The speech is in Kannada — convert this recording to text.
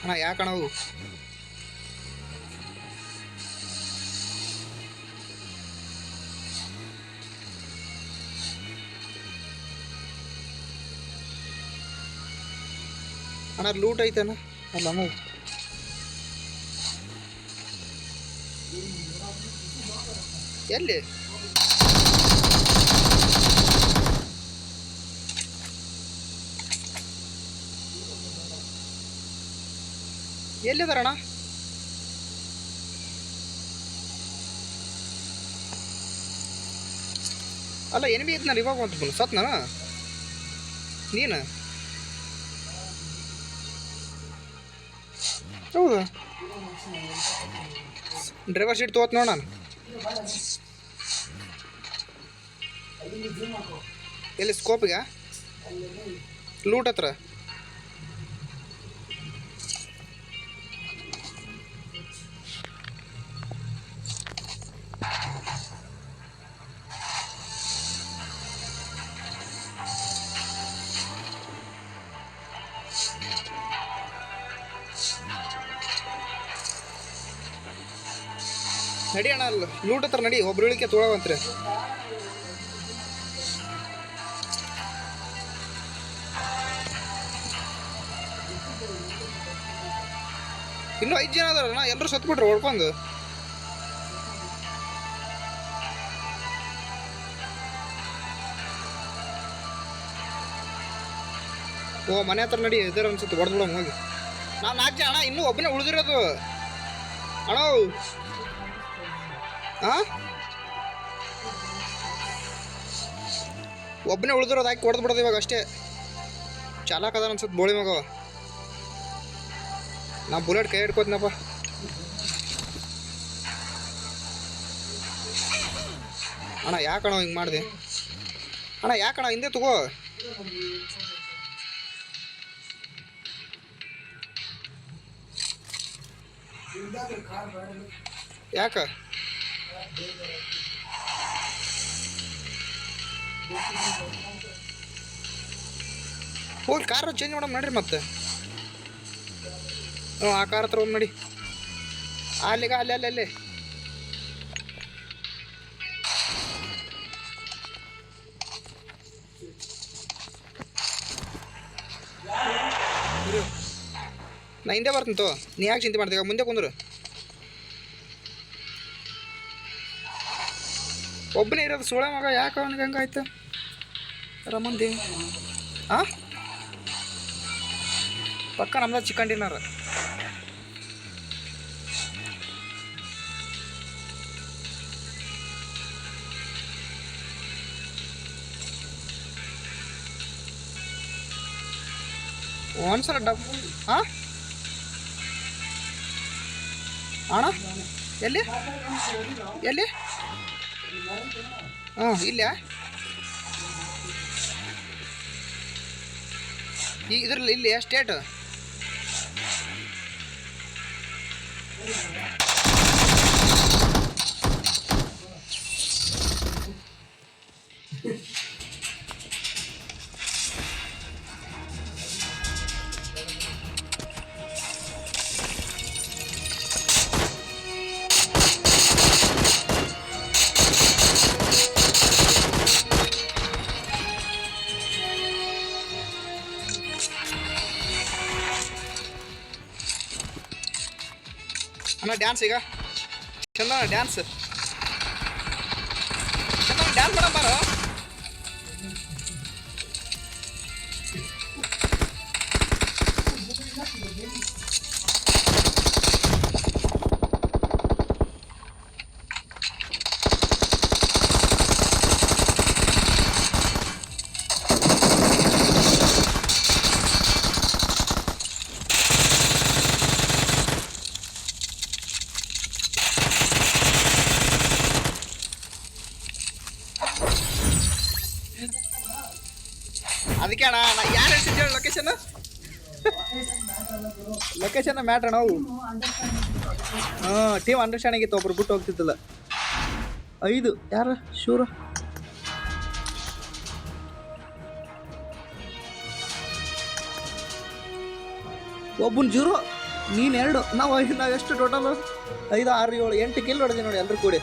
ಅಣ್ಣ ಯಾಕಣ್ಣ ಅವು ಅಣ್ಣ ಲೂಟ್ ಐತಣ್ಣ ಅಲ್ಲ ಅಣ್ಣ ಎಲ್ಲಿ ಎಲ್ಲಿದಾರಣ್ಣ ಅಲ್ಲ ಎನಿಮಿ ಇದ್ನಲ್ಲ ಇವಾಗ ಅಂತ ಬಂದು ಸತ್ನ ನೀನು ಹೌದಾ ಡ್ರೈವರ್ ಸೀಟ್ ತೊಗೊತ್ ನೋಡ ನಾನು ಎಲ್ಲಿ ಸ್ಕೋಪಿಗೆ ಲೂಟ್ ಹತ್ರ ನಡಿ ಅಣ್ಣ ಅಲ್ಲ ಲೂಟ್ ಹತ್ರ ನಡಿ ಒಬ್ರು ಇಳಿಕೆ ತೊಗೊಳವಂತ್ರಿ ಇನ್ನೂ 5 ಜನ ಅದಾರಣ್ಣ ಎಲ್ಲರೂ ಸತ್ಬಿಟ್ರು ಹೊಡ್ಕೊಂಡು ಓ ಮನೆ ಹತ್ರ ನಡಿ ಇದಾರ ಅನ್ಸುತ್ತೆ ಹೊಡೆದ್ಬಿಡಮ್ ಹೋಗಿ ನಾವು 4 ಜನ ಅಣ್ಣ ಇನ್ನೂ ಒಬ್ಬನೇ ಉಳಿದಿರೋದು ಅಣ್ಣ ಹಾಂ ಒಬ್ಬನೇ ಉಳಿದಿರೋದು ಹಾಕಿ ಹೊಡೆದು ಬಿಡೋದು ಇವಾಗ ಅಷ್ಟೇ ಚಾಲಾಕ್ ಅದ ಅನ್ಸುತ್ತೆ ಬೋಳಿ ಮಗ ನಾ ಬುಲೆಟ್ ಕೈ ಹಿಡ್ಕೋತೀನಪ್ಪ ಅಣ್ಣ ಯಾಕಣ್ಣ ಹಿಂಗೆ ಮಾಡಿದೆ ಅಣ್ಣ ಯಾಕಣ್ಣ ಹಿಂದೆ ತಗೋ ಯಾಕ ಹೋಗಿ ಕಾರ್ ಚೇಂಜ್ ಮಾಡಮ್ ನಡ್ರಿ ಮತ್ತೆ ಹ್ಞೂ ಆ ಕಾರ್ ಹತ್ರ ಹೋಗಿ ನಡಿ ಅಲ್ಲಿಗ ಅಲ್ಲಿ ನಾ ಹಿಂದೆ ಬರ್ತೀನಿ ತೋ ನೀ ಯಾಕೆ ಚಿಂತೆ ಮಾಡ್ತೀಗ ಮುಂದೆ ಕುಂದ್ರು ಒಬ್ಬನೇ ಇರೋದು ಸುಳೆ ಮಗ ಯಾಕೆ ಅವನಿಗೆ ಹಂಗಾಯ್ತು ರಮಂದಿ ಹಾಂ ಪಕ್ಕ ನಮ್ದು ಚಿಕನ್ ಡಿನ್ನರ್ ಒಂದ್ಸಲ ಹಾಂ ಅಣ್ಣ ಎಲ್ಲಿ ಎಲ್ಲಿ ಹ್ಞೂ ಇಲ್ಲೇ ಈಗ ಇದ್ರಲ್ಲಿ ಇಲ್ಲಿ ಸ್ಟೇಟ್ ಅಣ್ಣ ಡ್ಯಾನ್ಸ್ ಈಗ ಚಂದನ ಡ್ಯಾನ್ಸ್ ಚಂದನ ಡ್ಯಾನ್ಸ್ ಮಾಡೋ ಬಾರೋ ಅದಕ್ಕೆ ಅಣ್ಣ ಯಾರು ಹೇಳ್ತಿದ್ದೆ ಲೊಕೇಶನ್ ಲೊಕೇಶನ್ ಮ್ಯಾಟ್ರ್ ನಾವು ಹಾಂ ಟೀಮ್ ಅಂಡರ್ಸ್ಟ್ಯಾಂಡಿಂಗ್ ಇತ್ತು ಒಬ್ರು ಬಿಟ್ಟು ಹೋಗ್ತಿದ್ದಿಲ್ಲ 5 ಯಾರು ಶೂರ ಒಬ್ಬನ 0 ನೀನು 2 ನಾವು ಎಷ್ಟು ಟೋಟಲು 5 6 7 8 ಕಿಲ್ ಹೊಡೆದಿ ನೋಡಿ ಎಲ್ಲರೂ ಕೂಡಿ